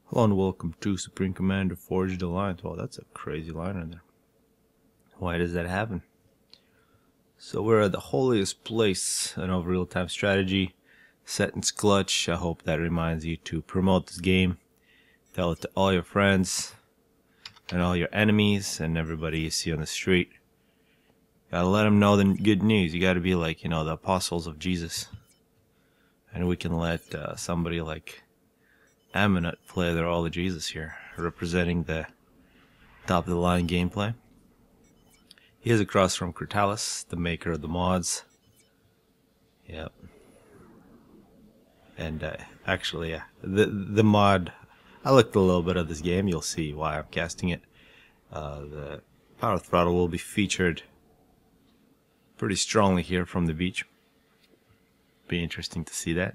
Hello and welcome to Supreme Commander Forged Alliance. Well, that's a crazy line in there. Why does that happen? So we're at the holiest place, an over real-time strategy, set in clutch. I hope that reminds you to promote this game. Tell it to all your friends and all your enemies and everybody you see on the street. Gotta let them know the good news. You gotta be like, the apostles of Jesus. And we can let somebody like Aminat play their All of Jesus here, representing the top of the line gameplay. He is across from Critalis, the maker of the mods. Yep. And actually, the mod, I looked a little bit at this game. You'll see why I'm casting it. The power throttle will be featured pretty strongly here from the beach. Be interesting to see that.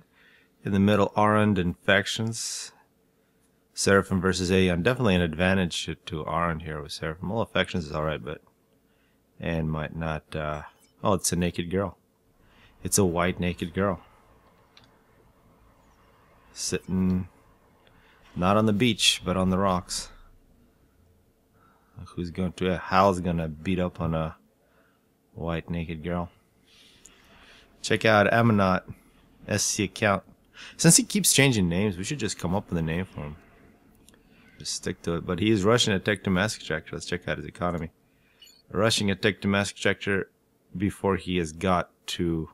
In the middle, Arand and factions. Seraphim versus Aeon. Definitely an advantage to Arand here with Seraphim. All factions is alright, but and might not. Oh, it's a naked girl. It's a white naked girl. Sitting not on the beach, but on the rocks. Who's going to? Hal's gonna beat up on a white naked girl. Check out Aminat SC account. Since he keeps changing names, we should just come up with a name for him. Just stick to it. But he is rushing a tech to mask extractor. Let's check out his economy. Rushing a tech to mask extractor before he has got to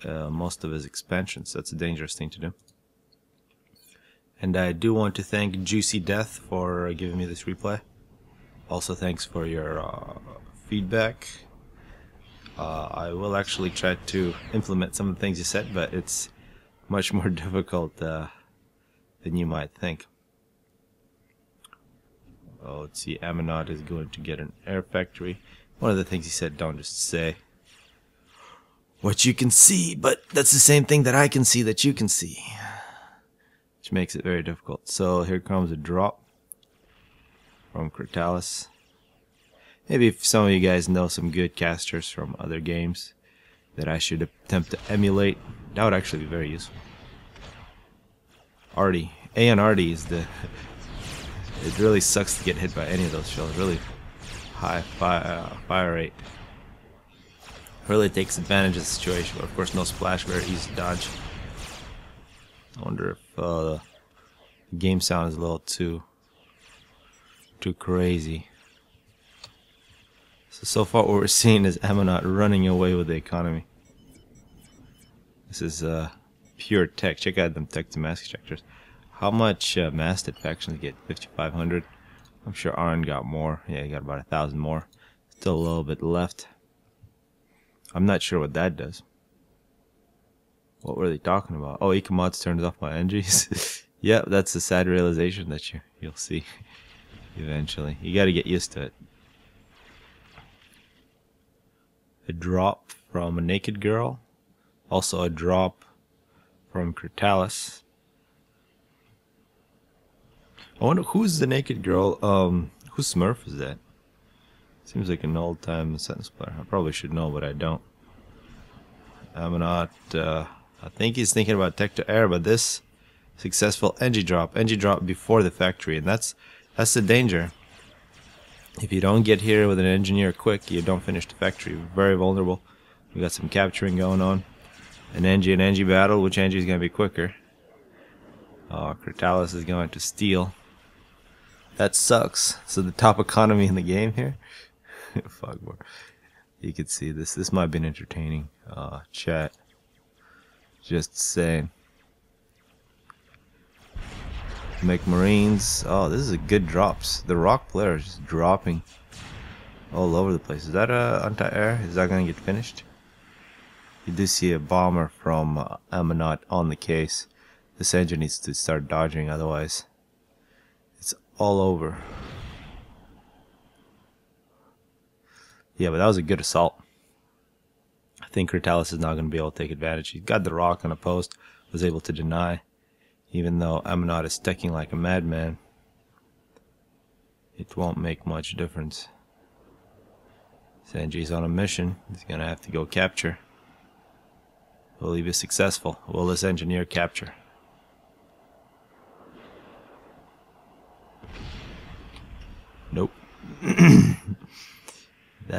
most of his expansions. That's a dangerous thing to do. And I do want to thank Juicy Death for giving me this replay. Also, thanks for your feedback. I will actually try to implement some of the things you said, but it's much more difficult than you might think. Oh, let's see, Aminat is going to get an air factory. One of the things he said, don't just say what you can see, but that's the same thing that I can see that you can see. Which makes it very difficult. So here comes a drop from Critalis. Maybe if some of you guys know some good casters from other games that I should attempt to emulate, that would actually be very useful. Artie. Aeon Artie is the... It really sucks to get hit by any of those shells. Really high fire rate. Really takes advantage of the situation, but of course no splash, very easy to dodge. I wonder if the game sound is a little too crazy. So far what we're seeing is Aminat running away with the economy. This is pure tech. Check out them tech to mask extractors. How much masted factions get? 5,500. I'm sure Arn got more. Yeah, he got about 1,000 more. Still a little bit left. I'm not sure what that does. What were they talking about? Oh, Ikamots turned off my energies. Yep, that's a sad realization that you'll see eventually. You got to get used to it. A drop from a naked girl. Also a drop from Critalis. I wonder who's the naked girl. Whose Smurf is that? Seems like an old time sentence player. I probably should know, but I don't. Aminat, I think he's thinking about tech to air, but this successful NG drop before the factory, and that's the danger. If you don't get here with an engineer quick, you don't finish the factory. Very vulnerable. We got some capturing going on. An NG and NG battle. Which NG is going to be quicker? Oh, Critalis is going to steal. That sucks. So the top economy in the game here. Fuck more. You can see this. This might be an entertaining chat. Just saying. Make Marines. Oh, this is a good drops. The rock player is just dropping all over the place. Is that a anti-air? Is that going to get finished? You do see a bomber from Aminat on the case. This engine needs to start dodging, otherwise it's all over. Yeah, but that was a good assault. I think Critalis is not going to be able to take advantage. He got the rock on a post, was able to deny. Even though Aminat is stacking like a madman, it won't make much difference. Sanji's on a mission. He's going to have to go capture. Will he be successful? Will this engineer capture?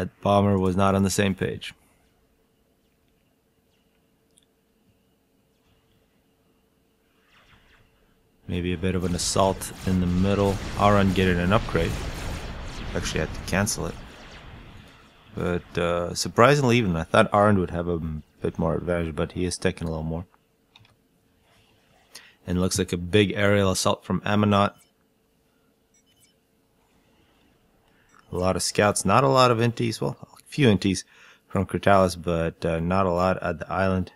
That bomber was not on the same page. Maybe a bit of an assault in the middle. Aran getting an upgrade. Actually had to cancel it. But surprisingly even, I thought Aran would have a bit more advantage, but he is taking a little more. And it looks like a big aerial assault from Amanat. A lot of scouts, not a lot of inties, well, a few inties from Critalis, but not a lot at the island.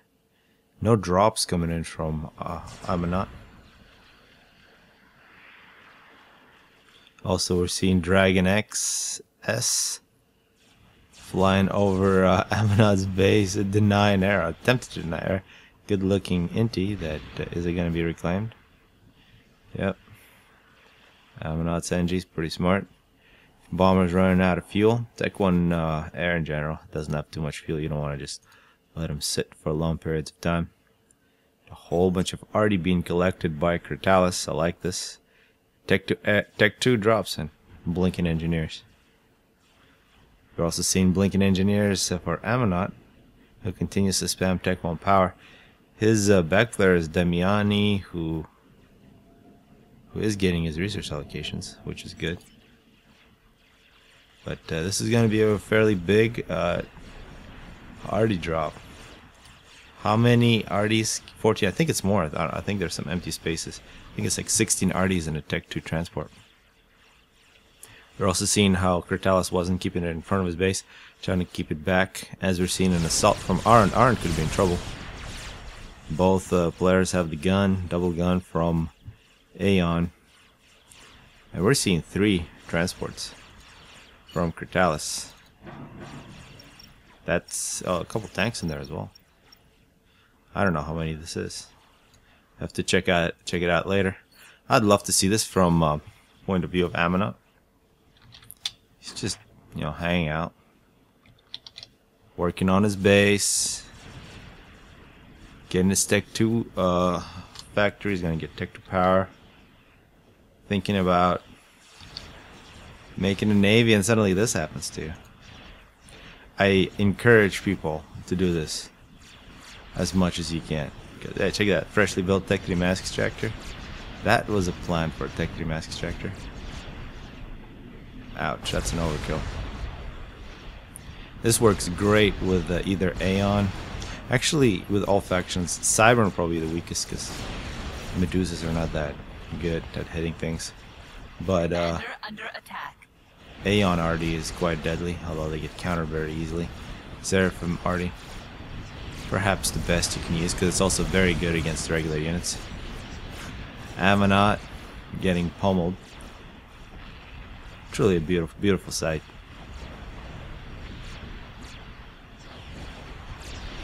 No drops coming in from Amanat. Also, we're seeing Dragon XS flying over Amanat's base, denying air, attempted to deny air. Good looking intie that is it going to be reclaimed? Yep. Amanat's NG is pretty smart. Bomber's running out of fuel. Tech 1 air in general doesn't have too much fuel. You don't want to just let them sit for long periods of time. A whole bunch of arty being collected by Critalis. I like this. Tech 2 drops and blinking engineers. We're also seeing blinking engineers for Amanat, who continues to spam Tech 1 power. His back player is Damiani, who is getting his research allocations, which is good. But this is going to be a fairly big arty drop. How many arties? 14. I think it's more. I think there's some empty spaces. I think it's like 16 arties in a Tech 2 transport. We're also seeing how Critalis wasn't keeping it in front of his base, trying to keep it back. As we're seeing an assault from Aran. Aran could be in trouble. Both players have the gun, double gun from Aeon. And we're seeing 3 transports from Critalis. That's a couple tanks in there as well. I don't know how many this is. Have to check it out later. I'd love to see this from point of view of Amanat. He's just, you know, hanging out, working on his base, getting his Tech 2 factory. He's gonna get Tech 2 power. Thinking about making a navy, and suddenly this happens to you. I encourage people to do this as much as you can. Hey, check that, freshly built Tech 3 mask extractor. That was a plan for a Tech 3 mask extractor. Ouch, that's an overkill. This works great with either Aeon. Actually, with all factions, Cybern probably the weakest because Medusas are not that good at hitting things. But under attack. Aeon RD is quite deadly, although they get countered very easily. Seraphim RD, perhaps the best you can use because it's also very good against regular units. Amanat getting pummeled. Truly a beautiful, beautiful sight.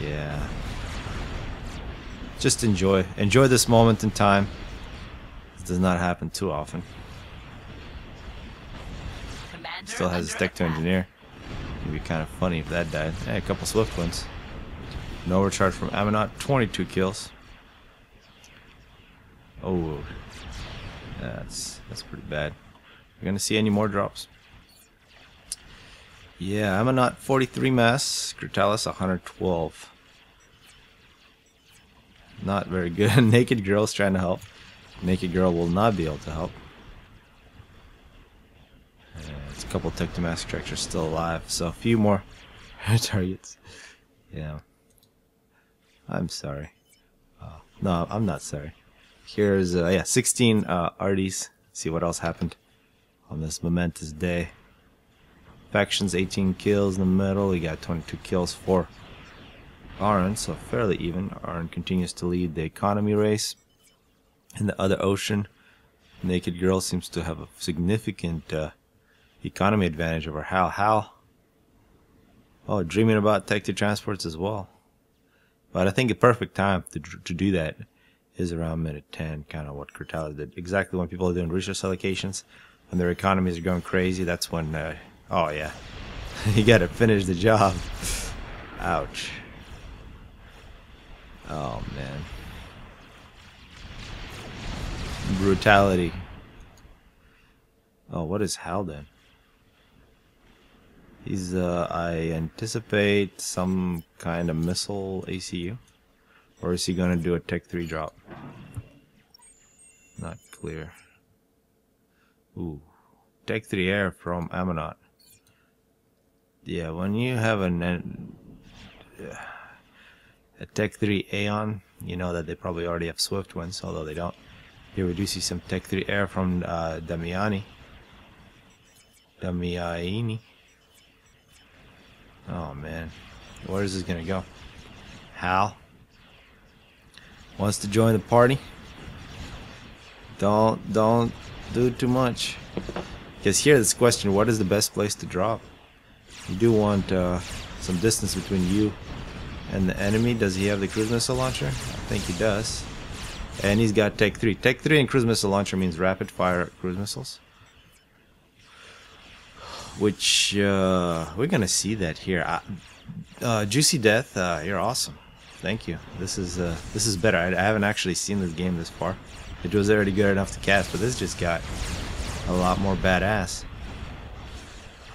Yeah. Just enjoy this moment in time. This does not happen too often. Commander Still has his Tech 2 engineer. It'd be kind of funny if that died. Hey, a couple swift ones. No recharge from Amanat. 22 kills. Oh, that's pretty bad. We're gonna see any more drops. Yeah, Amanat 43 mass. Critalis 112. Not very good. Naked Girl's trying to help. Naked Girl will not be able to help. It's a couple Tech 2 mass extractors still alive, so a few more targets. Yeah. I'm sorry. No, I'm not sorry. Here's yeah, 16 arties. See what else happened on this momentous day. Factions 18 kills in the middle. We got 22 kills for Aran, so fairly even. Aran continues to lead the economy race. In the other ocean, Naked Girl seems to have a significant economy advantage over Hal. Hal, oh, dreaming about Tech 2 transports as well. But I think the perfect time to do that is around minute 10, kind of what Critalis did. Exactly when people are doing resource allocations, when their economies are going crazy, that's when, oh yeah, you gotta finish the job. Ouch. Oh man. Brutality. Oh, what is Hal then? He's, I anticipate some kind of missile ACU. Or is he gonna do a Tech 3 drop? Not clear. Ooh. Tech 3 air from Amonot. Yeah, when you have a Tech 3 Aeon, you know that they probably already have Swift Winds, although they don't. Here we do see some Tech 3 air from Damiani. Oh man, where is this gonna go? Hal wants to join the party. Don't do too much. Because here, this question: what is the best place to drop? You do want some distance between you and the enemy. Does he have the cruise missile launcher? I think he does. And he's got Tech 3. Tech 3 and cruise missile launcher means rapid fire cruise missiles. Which we're gonna see that here. Juicy Death, you're awesome. Thank you. This is better. I haven't actually seen this game this far. It was already good enough to cast, but this just got a lot more badass.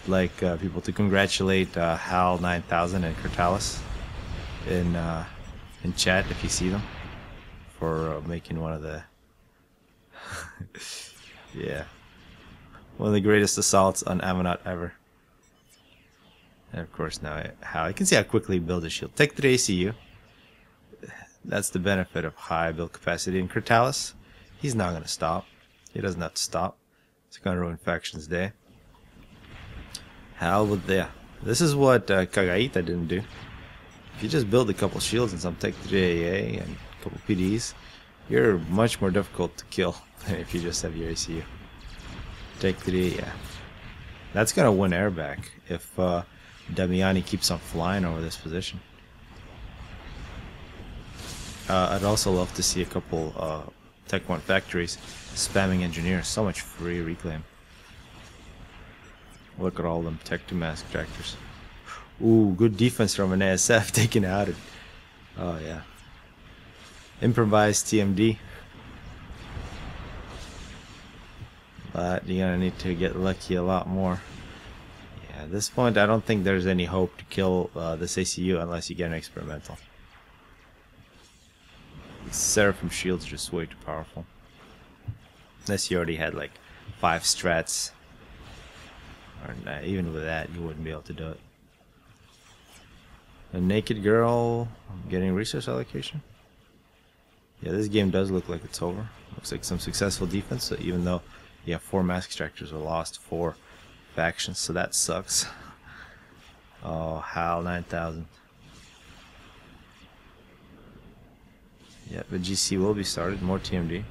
Like people to congratulate Hal 9000 and Kurtalis in chat if you see them for making one of the yeah. One of the greatest assaults on Amonot ever. And of course now how you can see how quickly he builds a shield. Take the ACU. That's the benefit of high build capacity. And Kurtalis, he's not gonna stop. He doesn't have to stop. It's gonna ruin Faction's day. How would they? This is what Kagaita didn't do. If you just build a couple shields and some Tech 3 AA and a couple PDs, you're much more difficult to kill than if you just have your ACU. Tech 3, yeah. That's gonna win air back if Damiani keeps on flying over this position. I'd also love to see a couple Tech 1 factories spamming engineers. So much free reclaim. Look at all them Tech 2 mask tractors. Ooh, good defense from an ASF taken out it. Oh yeah. Improvised TMD. But you're gonna need to get lucky a lot more. Yeah, at this point I don't think there's any hope to kill this ACU unless you get an experimental. Seraphim shields are just way too powerful. Unless you already had like 5 strats. Or nah, even with that you wouldn't be able to do it. A naked girl getting resource allocation. Yeah, this game does look like it's over. Looks like some successful defense, so even though yeah, 4 mask extractors were lost, 4 factions, so that sucks. Oh, HAL 9000. Yeah, but GC will be started, more TMD.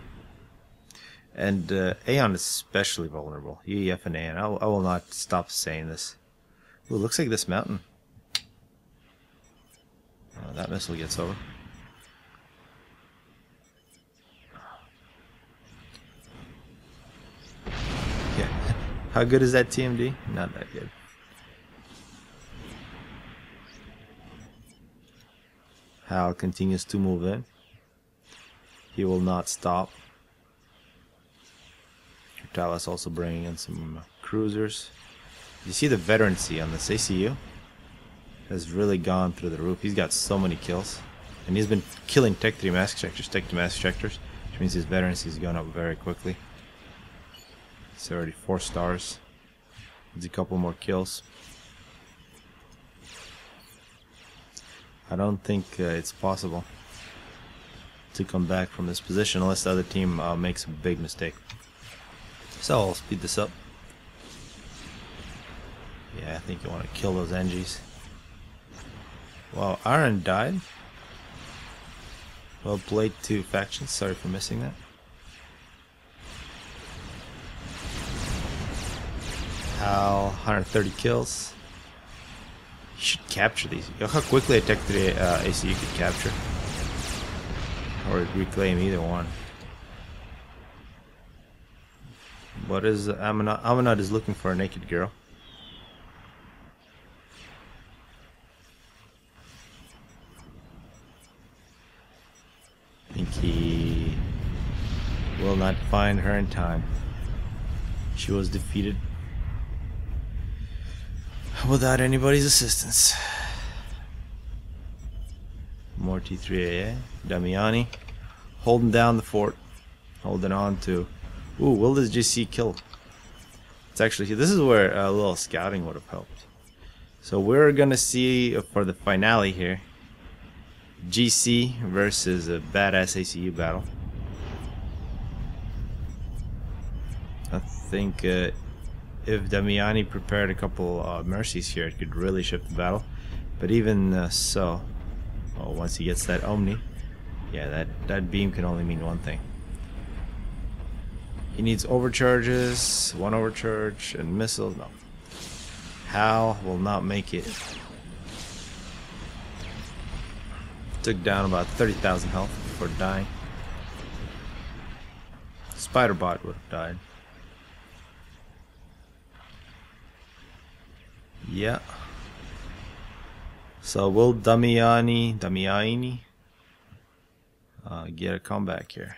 And Aeon is especially vulnerable. UEF and Aeon. I will not stop saying this. Ooh, looks like this mountain. That missile gets over. Yeah. How good is that TMD? Not that good. Hal continues to move in. He will not stop. Kurtalis also bringing in some cruisers. You see the veterancy on this ACU has really gone through the roof. He's got so many kills. And he's been killing Tech 3 mask extractors, Tech 2 mask extractors, which means his veterancy has gone up very quickly. It's already 4 stars. Needs a couple more kills. I don't think it's possible to come back from this position unless the other team makes a big mistake. So I'll speed this up. Yeah, I think you want to kill those NGs. Wow, Aaron died. Well played to factions. Sorry for missing that. Hal, 130 kills. You should capture these. Look how quickly a Tech 3 ACU could capture. Or reclaim either one. What is Amonot? Amonot is looking for a naked girl. I think he will not find her in time. She was defeated. without anybody's assistance. More T3AA. Damiani holding down the fort, holding on to. Ooh, will this GC kill? It's actually, this is where a little scouting would have helped. So we're gonna see for the finale here, GC versus a badass ACU battle. I think if Damiani prepared a couple mercies here, it could really shift the battle. But even so, oh, once he gets that Omni, yeah, that beam can only mean one thing. He needs overcharges, one overcharge, and missiles. No. Hal will not make it. Took down about 30,000 health before dying. Spiderbot would have died. Yeah. So will Damiani get a comeback here?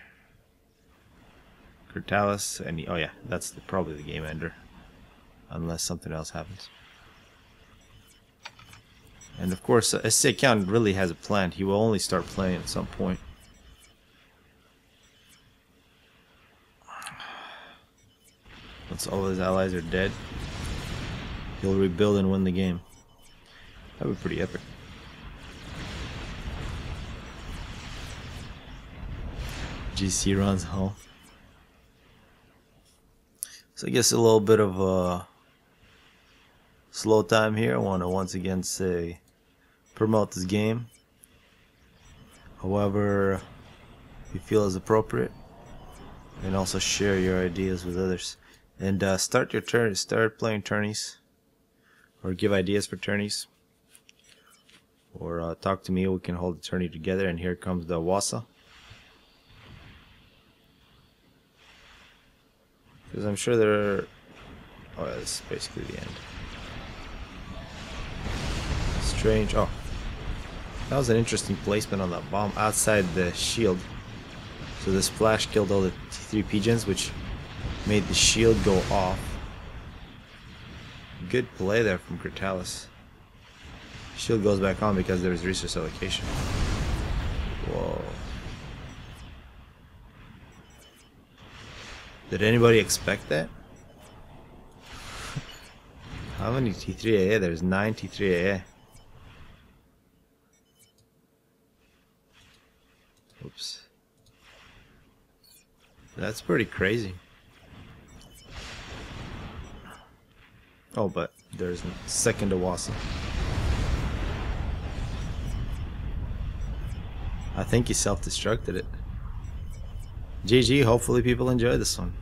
Critalis, and oh yeah, that's probably the game ender, unless something else happens. And of course, SC account really has a plan. He will only start playing at some point. Once all his allies are dead, he'll rebuild and win the game. That would be pretty epic. GC runs home. So I guess a little bit of a slow time here. I want to once again say promote this game. However you feel is appropriate, and also share your ideas with others. And start your turn. Start playing tourneys, or give ideas for tourneys, or talk to me. We can hold the tourney together. And here comes the Wasa. Because I'm sure there are... Oh, that's basically the end. Strange. Oh. That was an interesting placement on that bomb outside the shield. So this flash killed all the T3 pigeons, which made the shield go off. Good play there from Critalis. Shield goes back on because there was resource allocation. Whoa. Did anybody expect that? How many T3AA? There's 9 T3AA. Oops. That's pretty crazy. Oh, but there's a second Awasa. I think he self-destructed it. GG, hopefully people enjoy this one.